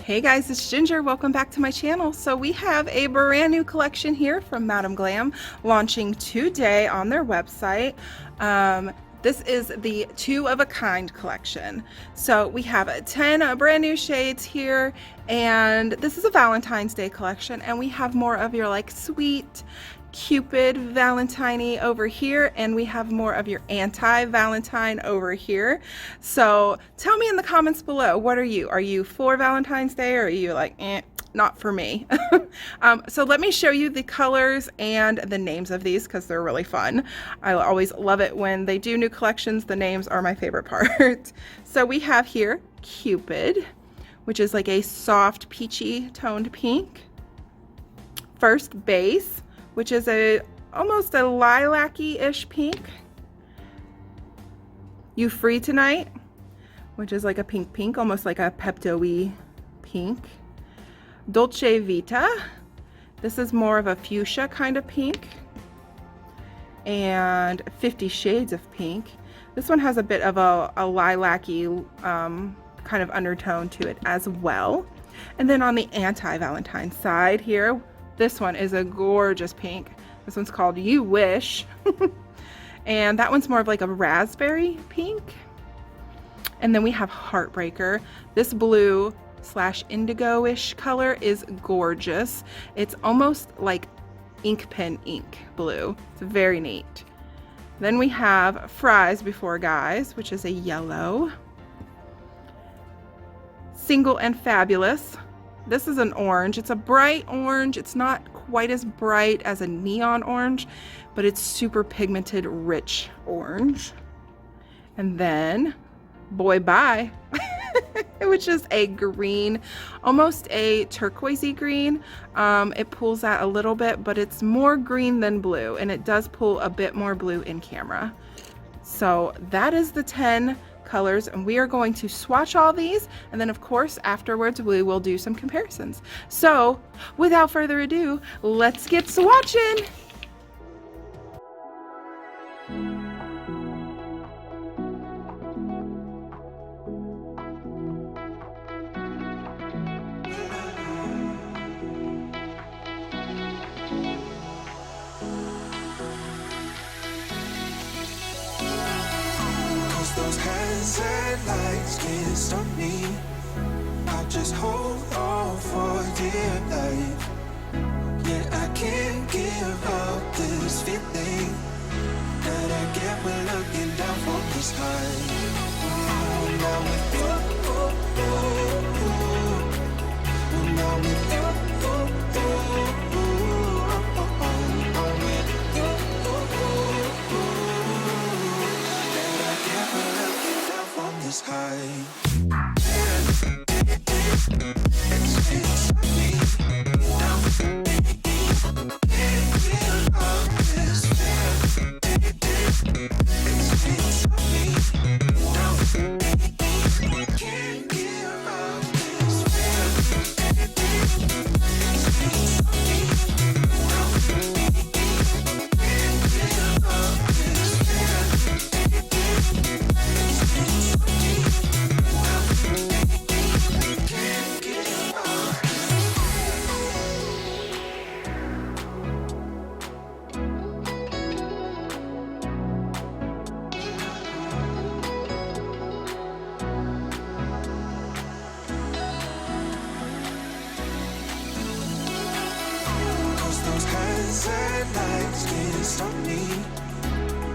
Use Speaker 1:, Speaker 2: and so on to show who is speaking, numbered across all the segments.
Speaker 1: Hey guys, it's Ginger. Welcome back to my channel. So we have a brand new collection here from Madam Glam launching today on their website. This is the Two of a Kind collection. So we have 10 brand new shades here, and this is a Valentine's Day collection, and we have more of your like sweet Cupid Valentine over here, and we have more of your anti-Valentine over here. So tell me in the comments below, what are you? Are you for Valentine's Day, or are you like, not for me? So let me show you the colors and the names of these because they're really fun. I always love it when they do new collections. The names are my favorite part. So we have here Cupid, which is like a soft peachy toned pink. First Base, which is almost a lilac-y-ish pink. You Free Tonight, which is like a pink, almost like a Pepto-y pink. Dolce Vita, this is more of a fuchsia kind of pink. And 50 Shades of Pink. This one has a bit of a lilac-y kind of undertone to it as well. And then on the anti-Valentine side here, this one is a gorgeous pink. This one's called You Wish. And that one's more of like a raspberry pink. And then we have Heartbreaker. This blue / indigo-ish color is gorgeous. It's almost like ink pen ink blue. It's very neat. Then we have Fries Before Guys, which is a yellow. Single and Fabulous. This is an orange. It's a bright orange. It's not quite as bright as a neon orange, but it's super pigmented, rich orange. And then Boy Bye, which is a green, almost a turquoisey green. It pulls out a little bit, but it's more green than blue, and it does pull a bit more blue in camera. So that is the 10 colors, and we are going to swatch all these, and then of course afterwards we will do some comparisons. So without further ado, let's get swatching.
Speaker 2: Those hands and lights can't stop me. I'll just hold on for dear life. Yeah, I can't give up this feeling that I get when looking down from the sky. Now with you, now with you, this high. And lights can't stop me.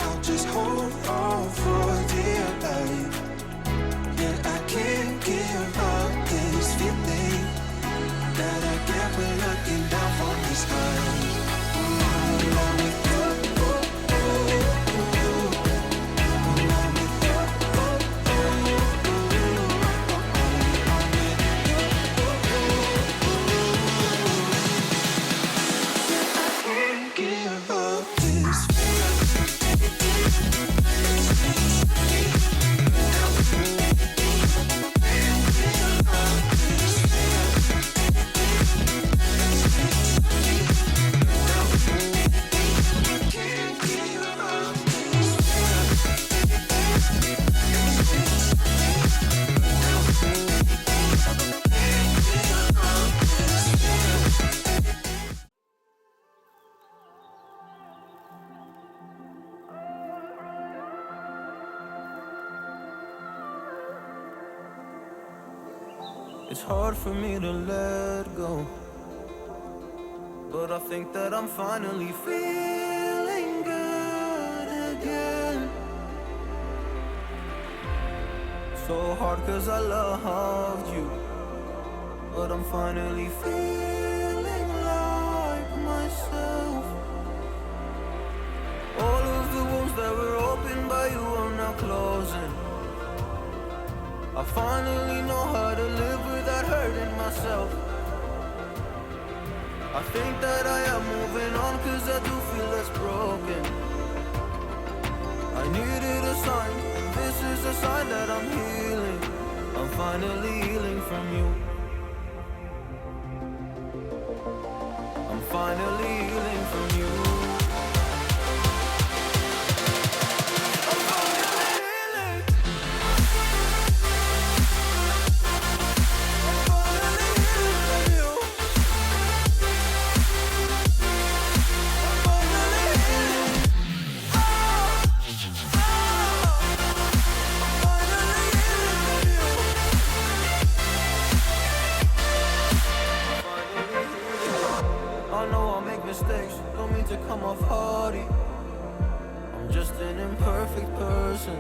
Speaker 2: I'll just hold on for dear life. Yeah, I can't give up this feeling that I get when looking down from the sky. Now with you, give up this feeling. It's hard for me to let go, but I think that I'm finally feeling good again. So hard cause I loved you, but I'm finally feeling like myself. All of the wounds that were opened by you are now closing. I finally know how to live without hurting myself. I think that I am moving on cause I do feel less broken. I needed a sign, this is a sign that I'm healing. I'm finally healing from you. I'm finally healing from you. Mistakes, don't mean to come off hardy. I'm just an imperfect person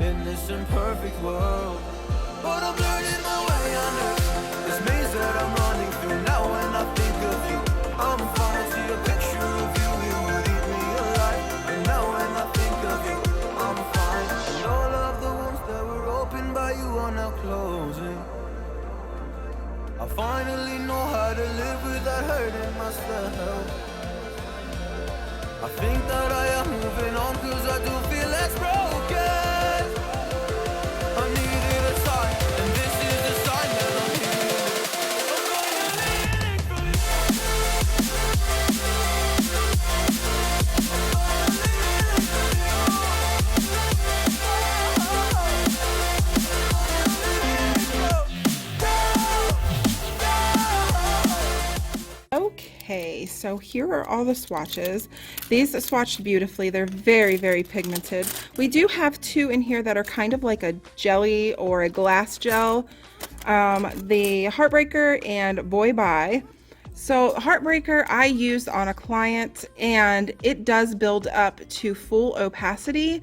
Speaker 2: in this imperfect world, but I'm learning my way under this maze that I'm running through. Now when I think of you, I'm fine. See a picture of you, you would eat me alive. And now when I think of you, I'm fine. And all of the wounds that were opened by you are now closing. I finally know how to live without hurting myself. I think that I am moving on cause I do feel less broken. I needed a sign, and this is the sign that I'm healing. I'm finally healing from you.
Speaker 1: Okay, so here are all the swatches. These swatched beautifully. They're very, very pigmented. We do have two in here that are kind of like a jelly or a glass gel. The Heartbreaker and Boy Bye. So Heartbreaker I used on a client and it does build up to full opacity.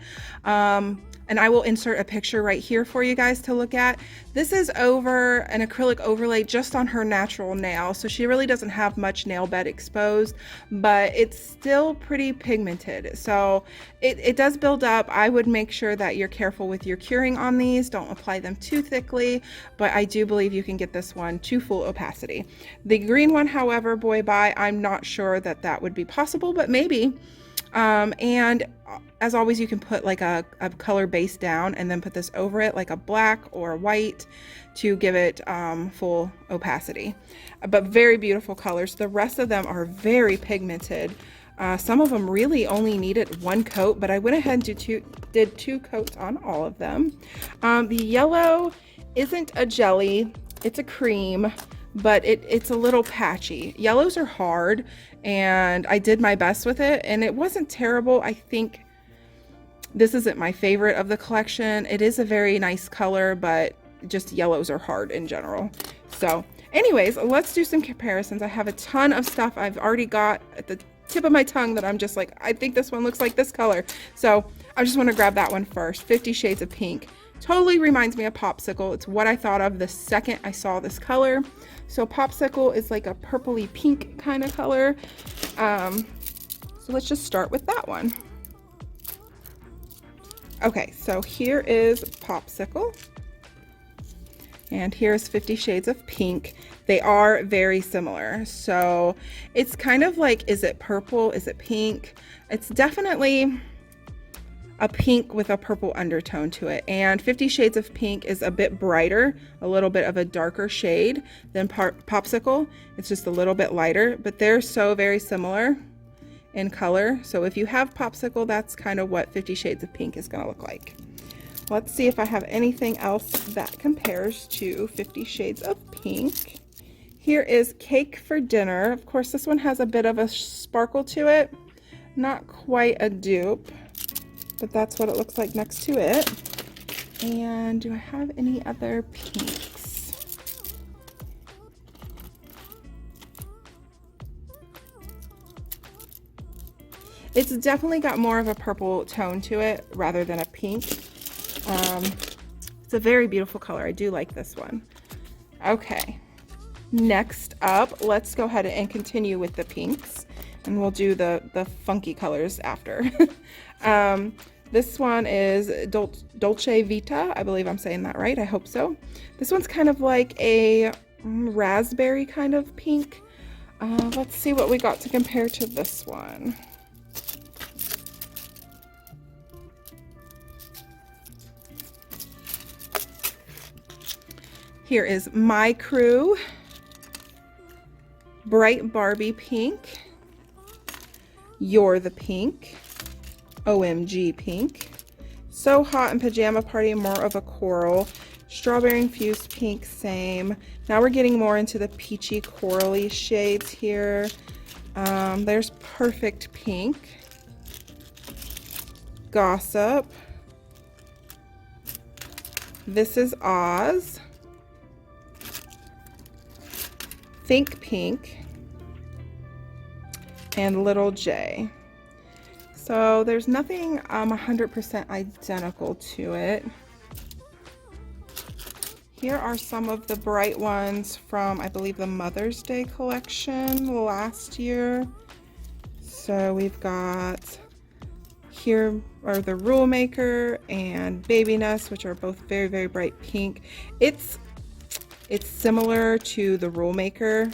Speaker 1: And I will insert a picture right here for you guys to look at. This is over an acrylic overlay just on her natural nail, so she really doesn't have much nail bed exposed, but it's still pretty pigmented. So it does build up. I would make sure that you're careful with your curing on these. Don't apply them too thickly, but I do believe you can get this one to full opacity. The green one, however, Boy Bye, I'm not sure that that would be possible, but maybe. And as always, you can put like a color base down and then put this over it like a black or a white to give it full opacity. But very beautiful colors. The rest of them are very pigmented. Some of them really only needed one coat, but I went ahead and did two coats on all of them. The yellow isn't a jelly, it's a cream, but it's a little patchy. Yellows are hard and I did my best with it and it wasn't terrible. I think this isn't my favorite of the collection. It is a very nice color, but just yellows are hard in general. So anyways, let's do some comparisons. I have a ton of stuff I've already got at the tip of my tongue that I'm just like, I think this one looks like this color. So I just want to grab that one first. 50 Shades of Pink. Totally reminds me of Popsicle. It's what I thought of the second I saw this color. So Popsicle is like a purpley pink kind of color. So let's just start with that one. Okay, so here is Popsicle. And here's 50 Shades of Pink. They are very similar. So it's kind of like, is it purple? Is it pink? It's definitely a pink with a purple undertone to it. And 50 Shades of Pink is a bit brighter, a little bit of a darker shade than Popsicle. It's just a little bit lighter, but they're so very similar in color. So if you have Popsicle, that's kind of what 50 Shades of Pink is going to look like. Let's see if I have anything else that compares to 50 Shades of Pink. Here is Cake for Dinner. Of course, this one has a bit of a sparkle to it. Not quite a dupe, but that's what it looks like next to it. And do I have any other pinks? It's definitely got more of a purple tone to it rather than a pink. It's a very beautiful color. I do like this one. Okay, next up, let's go ahead and continue with the pinks, and we'll do the funky colors after. This one is Dolce Vita. I believe I'm saying that right. I hope so. This one's kind of like a raspberry kind of pink. Let's see what we got to compare to this one. Here is My Crew, Bright Barbie Pink, You're the Pink, OMG Pink, So Hot and Pajama Party, more of a coral, Strawberry Infused Pink, same. Now we're getting more into the peachy corally shades here. There's Perfect Pink, Gossip, This is Oz, Think Pink, and Little J. So there's nothing 100% identical to it. Here are some of the bright ones from, I believe, the Mother's Day collection last year. So we've got here are the Rule Maker and Baby Nest, which are both very, very bright pink. It's similar to the Rule Maker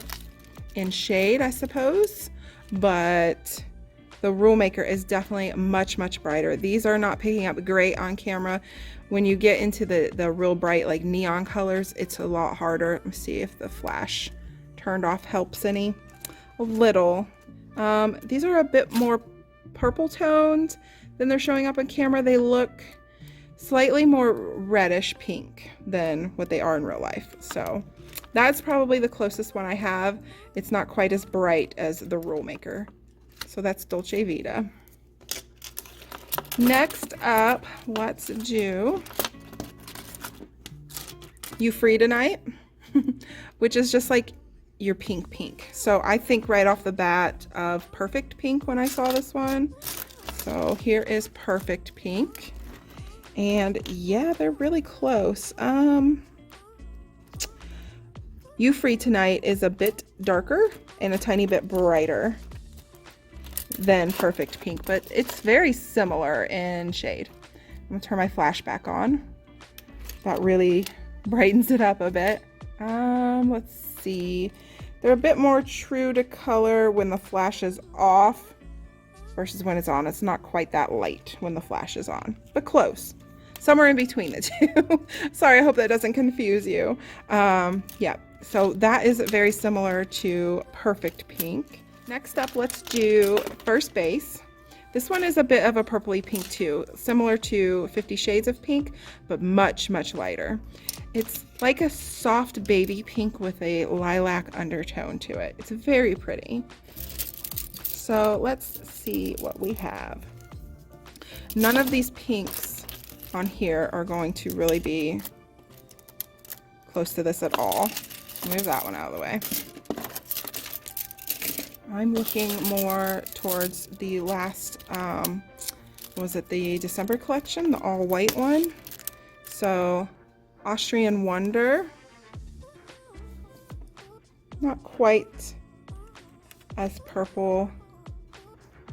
Speaker 1: in shade, I suppose, but the Rule Maker is definitely much, much brighter. These are not picking up great on camera. When you get into the real bright, like neon colors, it's a lot harder. Let me see if the flash turned off helps any. A little. These are a bit more purple toned than they're showing up on camera. They look slightly more reddish pink than what they are in real life. So that's probably the closest one I have. It's not quite as bright as the Rule Maker. So that's Dolce Vita. Next up, let's do You Free Tonight, which is just like your pink. So I think right off the bat of Perfect Pink when I saw this one. So here is Perfect Pink. And yeah, they're really close. You Free Tonight is a bit darker and a tiny bit brighter than Perfect Pink, but it's very similar in shade. I'm gonna turn my flash back on. That really brightens it up a bit. Let's see. They're a bit more true to color when the flash is off versus when it's on. It's not quite that light when the flash is on, but close. Somewhere in between the two. Sorry, I hope that doesn't confuse you. Yeah, so that is very similar to Perfect Pink. Next up, let's do First Base. This one is a bit of a purpley pink too, similar to 50 Shades of Pink, but much, much lighter. It's like a soft baby pink with a lilac undertone to it. It's very pretty. So let's see what we have. None of these pinks on here are going to really be close to this at all. Move that one out of the way. I'm looking more towards the last, was it the December collection, the all white one? So Austrian Wonder, not quite as purple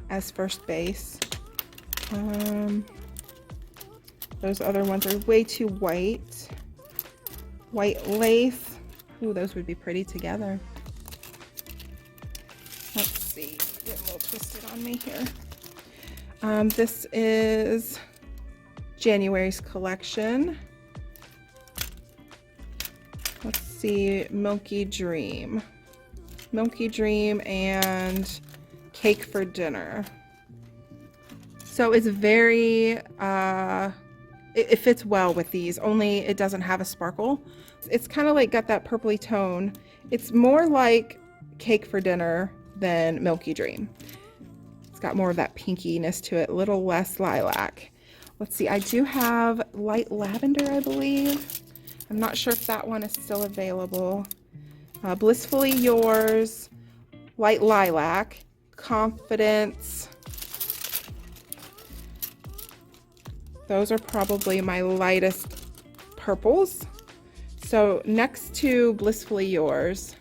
Speaker 1: as First Base. Those other ones are way too white. White Lace, ooh, those would be pretty together. Let's see, get a little twisted on me here. This is January's collection. Let's see, Milky Dream and Cake for Dinner. So it's very, it fits well with these, only it doesn't have a sparkle. It's kind of like got that purpley tone. It's more like Cake for Dinner than Milky Dream. It's got more of that pinkiness to it, a little less lilac. Let's see, I do have Light Lavender, I believe. I'm not sure if that one is still available. Blissfully Yours, Light Lilac, Confidence, Those are probably my lightest purples. So next to Blissfully Yours,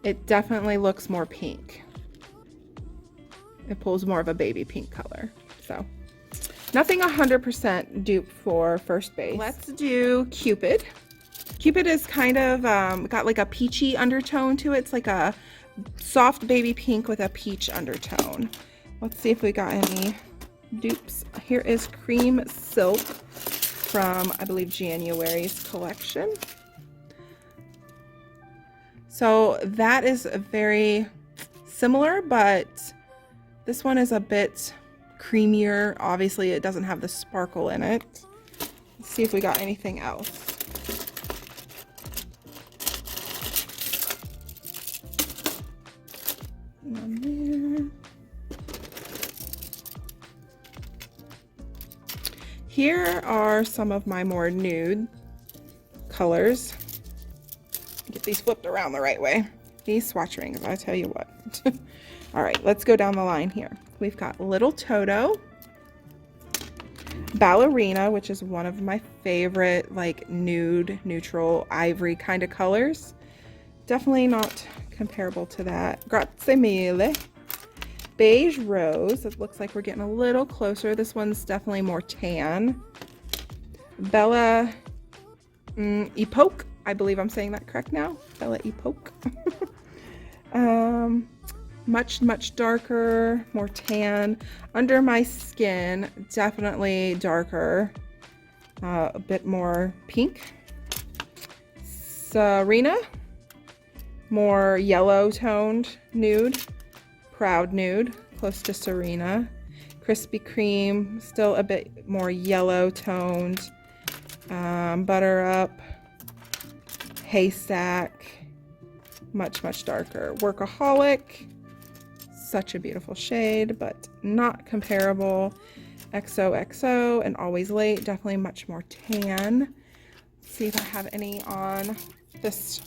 Speaker 1: it definitely looks more pink. It pulls more of a baby pink color. So nothing 100% dupe for First Base. Let's do Cupid. Cupid is kind of got like a peachy undertone to it. It's like a soft baby pink with a peach undertone. Let's see if we got any dupes. Here is Cream Silk from, I believe, January's collection. So that is very similar, but this one is a bit creamier. Obviously, it doesn't have the sparkle in it. Let's see if we got anything else. Here are some of my more nude colors. Get these flipped around the right way. These swatch rings, I tell you what. All right, let's go down the line here. We've got Little Toto, Ballerina, which is one of my favorite like nude, neutral, ivory kind of colors. Definitely not comparable to that. Grazie mille. Beige Rose. It looks like we're getting a little closer. This one's definitely more tan. Bella Epoque. I believe I'm saying that correct now. Bella Epoque. Much darker, more tan. Under My Skin, definitely darker. A bit more pink. Serena, more yellow toned nude. Proud Nude, close to Serena. Krispy Kreme, still a bit more yellow toned. Butter Up, Haystack, much darker. Workaholic, such a beautiful shade, but not comparable. XOXO and Always Late, definitely much more tan. Let's see if I have any on this.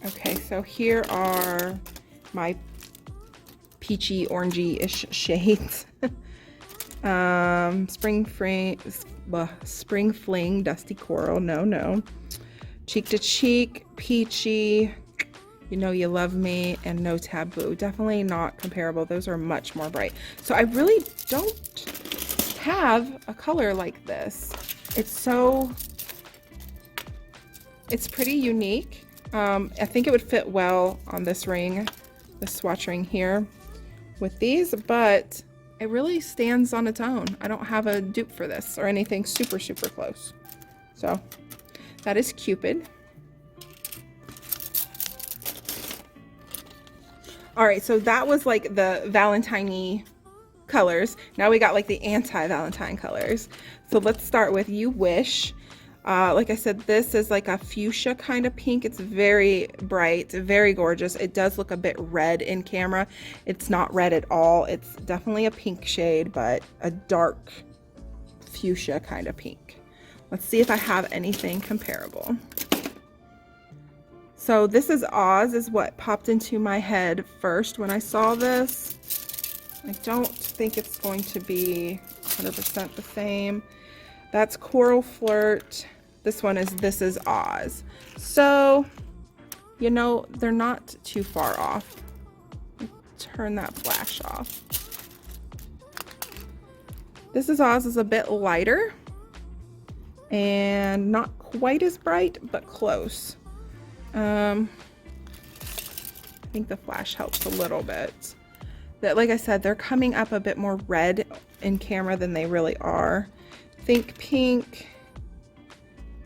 Speaker 1: Okay, so here are my peachy, orangey-ish shades. Spring Fling, Dusty Coral, no. Cheek to Cheek, Peachy, You Know You Love Me, and No Taboo. Definitely not comparable. Those are much more bright. So I really don't have a color like this. It's pretty unique. I think it would fit well on this ring, this swatch ring here with these, but it really stands on its own. I don't have a dupe for this or anything super close. So that is Cupid. All right, so that was like the Valentine-y colors. Now we got like the anti-Valentine colors. So let's start with You Wish. Like I said, this is like a fuchsia kind of pink. It's very bright, very gorgeous. It does look a bit red in camera. It's not red at all. It's definitely a pink shade, but a dark fuchsia kind of pink. Let's see if I have anything comparable. So this is Oz, is what popped into my head first when I saw this. I don't think it's going to be 100% the same. That's Coral Flirt. This one is This Is Oz. So, you know, they're not too far off. Turn that flash off. This Is Oz is a bit lighter and not quite as bright, but close. I think the flash helps a little bit. That, like I said, they're coming up a bit more red in camera than they really are. Think Pink,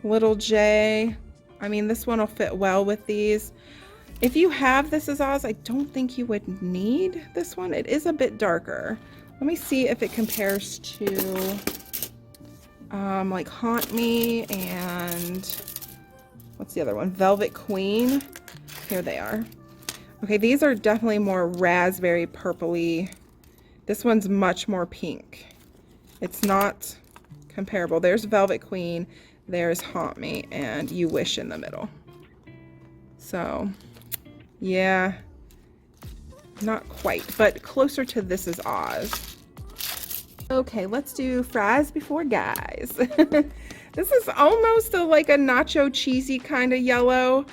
Speaker 1: Little J. I mean, this one will fit well with these. If you have This Is Oz, I don't think you would need this one. It is a bit darker. Let me see if it compares to like Haunt Me and what's the other one? Velvet Queen. Here they are. Okay, these are definitely more raspberry purpley. This one's much more pink. It's not comparable. There's Velvet Queen, there's Haunt Me, and You Wish in the middle. So Yeah, not quite, but closer to This Is Oz. Okay, let's do fries before guys. This is almost like a nacho cheesy kind of yellow.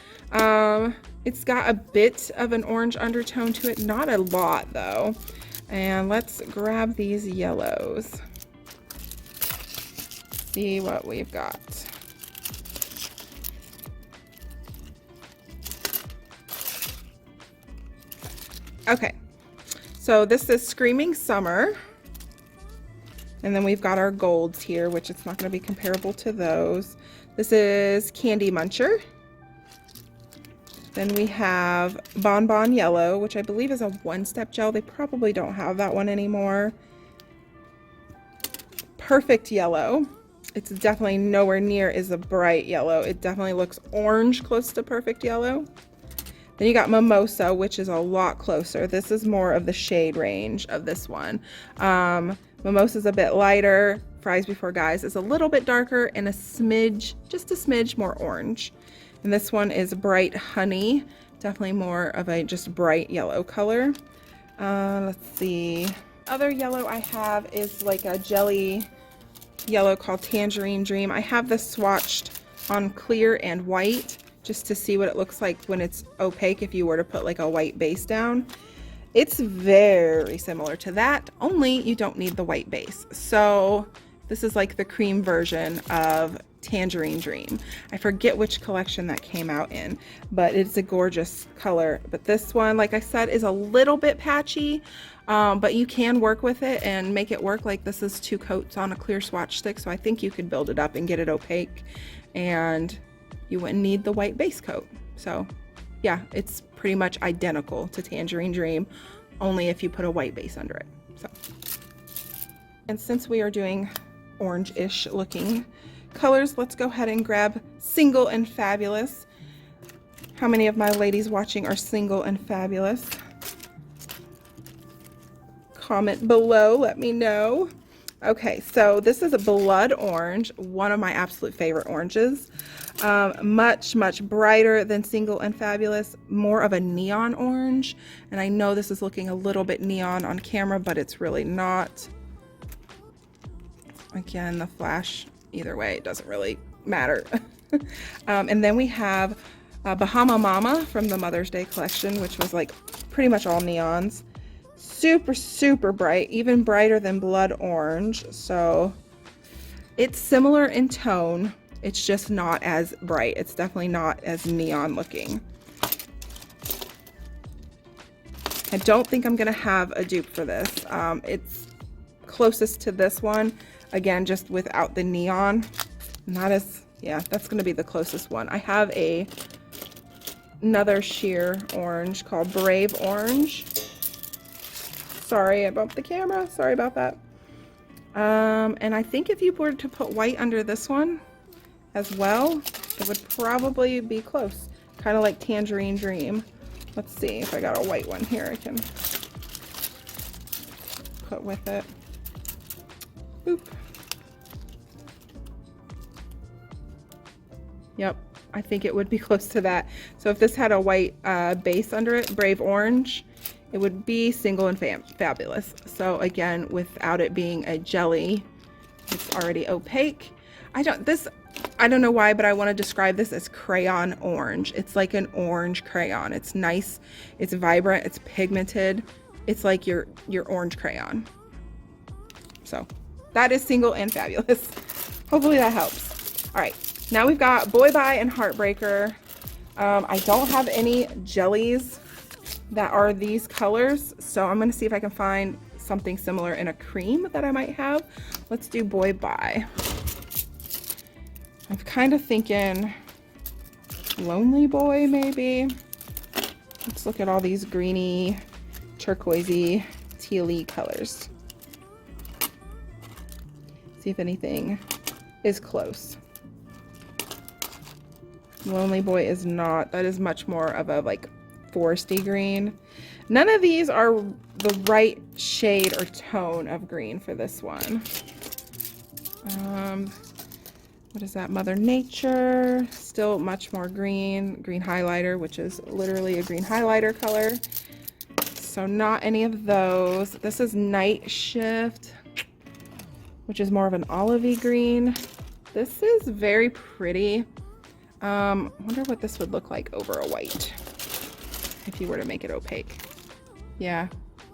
Speaker 1: It's got a bit of an orange undertone to it, not a lot though. And let's grab these yellows. See what we've got. Okay, so this is Screaming Summer. And then we've got our golds here, which it's not going to be comparable to those. This is Candy Muncher. Then we have Bon Bon Yellow, which I believe is a one-step gel. They probably don't have that one anymore. Perfect Yellow. It's definitely nowhere near as a bright yellow. It definitely looks orange close to Perfect Yellow. Then you got Mimosa, which is a lot closer. This is more of the shade range of this one. Mimosa's a bit lighter. Fries Before Guys is a little bit darker and a smidge, just a smidge more orange. And this one is Bright Honey, definitely more of a just bright yellow color. Let's see. Other yellow I have is like a jelly yellow called Tangerine Dream. I have this swatched on clear and white just to see what it looks like when it's opaque if you were to put like a white base down. It's very similar to that, only you don't need the white base. So this is like the cream version of Tangerine Dream. I forget which collection that came out in, but it's a gorgeous color. But this one, like I said, is a little bit patchy, but you can work with it and make it work. Like this is 2 coats on a clear swatch stick, so I think you could build it up and get it opaque, and you wouldn't need the white base coat. So yeah, it's pretty much identical to Tangerine Dream, only if you put a white base under it. So, and since we are doing orange-ish looking colors, let's go ahead and grab Single and Fabulous. How many of my ladies watching are single and fabulous? Comment below, let me know. Okay, so this is a blood orange, one of my absolute favorite oranges. Much brighter than Single and Fabulous, more of a neon orange. And I know this is looking a little bit neon on camera, but it's really not. Again, the flash, either way, it doesn't really matter. And then we have Bahama Mama from the Mother's Day collection, which was like pretty much all neons. Super bright, even brighter than blood orange. So it's similar in tone, it's just not as bright. It's definitely not as neon looking. I don't think I'm gonna have a dupe for this. It's closest to this one, again, just without the neon. Not as, yeah, that's gonna be the closest one. I have another sheer orange called Brave Orange. Sorry about the camera, sorry about that. And I think if you were to put white under this one as well, it would probably be close. Kind of like Tangerine Dream. Let's see if I got a white one here I can put with it. Boop. Yep, I think it would be close to that. So if this had a white base under it, Brave Orange, it would be Single and Fabulous. So again, without it being a jelly, it's already opaque. I don't know why, but I want to describe this as crayon orange. It's like an orange crayon. It's nice, it's vibrant, it's pigmented. It's like your orange crayon. So that is Single and Fabulous. Hopefully that helps. All right, now we've got Boy Bye and Heartbreaker. I don't have any jellies that are these colors, so I'm gonna see if I can find something similar in a cream that I might have. Let's do Boy Bye. I'm kind of thinking Lonely Boy, maybe. Let's look at all these greeny, turquoisey, tealy colors. See if anything is close. Lonely Boy is not. That is much more of a like foresty green. None of these are the right shade or tone of green for this one. what is that? Mother Nature. Still much more green. Green highlighter, which is literally a green highlighter color. So not any of those. This is Night Shift, which is more of an olivey green. This is very pretty. I wonder what this would look like over a white if you were to make it opaque. Yeah,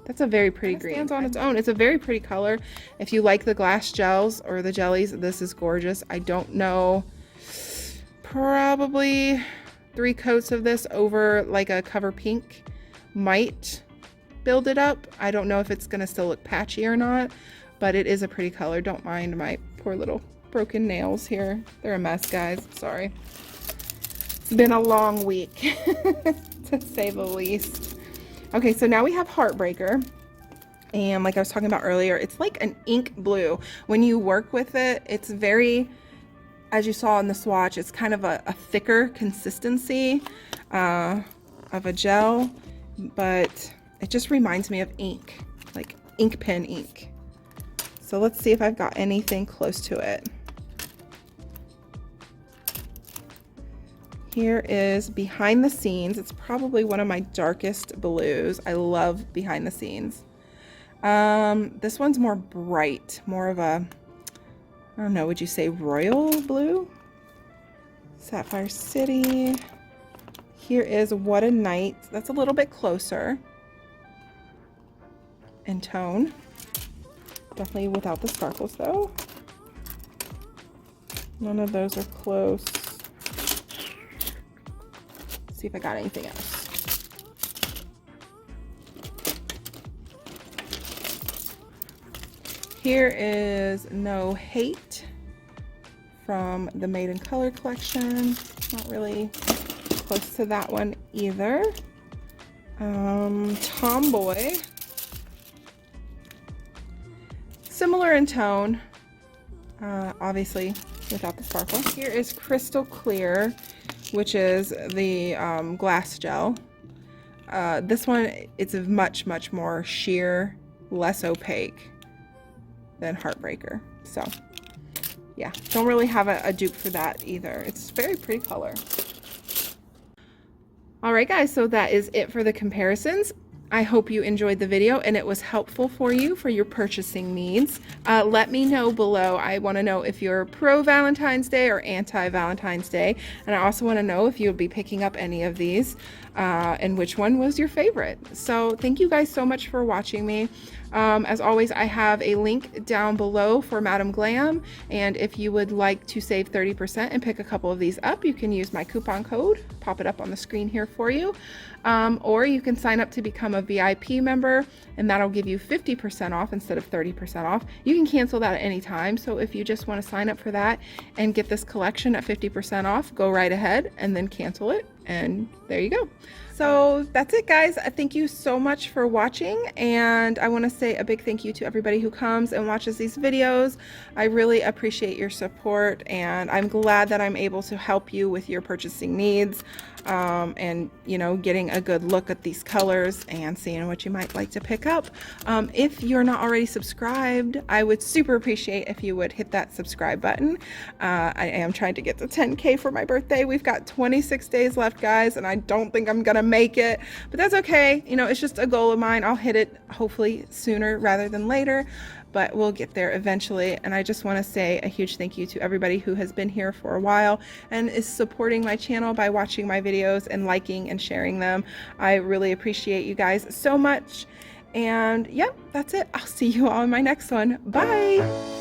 Speaker 1: that's a very pretty green. It stands on its own. It's a very pretty color. If you like the glass gels or the jellies, this is gorgeous. I don't know, probably 3 coats of this over like a cover pink might build it up. I don't know if it's gonna still look patchy or not, but it is a pretty color. Don't mind my poor little broken nails here. They're a mess, guys. Sorry. It's been a long week, to say the least. Okay, so now we have Heartbreaker. And like I was talking about earlier, it's like an ink blue. When you work with it, it's very, as you saw in the swatch, it's kind of a thicker consistency of a gel, but it just reminds me of ink, like ink pen ink. So let's see if I've got anything close to it. Here is Behind the Scenes. It's probably one of my darkest blues. I love Behind the Scenes. This one's more bright, more of a, I don't know, would you say royal blue? Sapphire City. Here is What a Night. That's a little bit closer in tone. Definitely without the sparkles though. None of those are close. Let's see if I got anything else. Here is No Hate from the Made in Color collection. Not really close to that one either. Tomboy. Similar in tone, obviously without the sparkle. Here is Crystal Clear, which is the glass gel. This one, it's a much more sheer, less opaque than Heartbreaker. So yeah, don't really have a dupe for that either. It's a very pretty color. All right guys, so that is it for the comparisons. I hope you enjoyed the video and it was helpful for you for your purchasing needs. Let me know below. I want to know if you're pro Valentine's Day or anti Valentine's Day. And I also want to know if you'll be picking up any of these and which one was your favorite. So thank you guys so much for watching me. As always, I have a link down below for Madam Glam. And if you would like to save 30% and pick a couple of these up, you can use my coupon code. Pop it up on the screen here for you. Or you can sign up to become a VIP member and that'll give you 50% off instead of 30% off. You can cancel that at any time. So if you just want to sign up for that and get this collection at 50% off, go right ahead and then cancel it. And there you go. So that's it guys. Thank you so much for watching, and I want to say a big thank you to everybody who comes and watches these videos. I really appreciate your support, and I'm glad that I'm able to help you with your purchasing needs, and you know, getting a good look at these colors and seeing what you might like to pick up. If you're not already subscribed, I would super appreciate if you would hit that subscribe button. I am trying to get to 10K for my birthday. We've got 26 days left guys, and I don't think I'm gonna make it, but that's okay. You know, it's just a goal of mine. I'll hit it hopefully sooner rather than later, but we'll get there eventually. And I just want to say a huge thank you to everybody who has been here for a while and is supporting my channel by watching my videos and liking and sharing them. I really appreciate you guys so much. And yep, that's it. I'll see you all in my next one. Bye.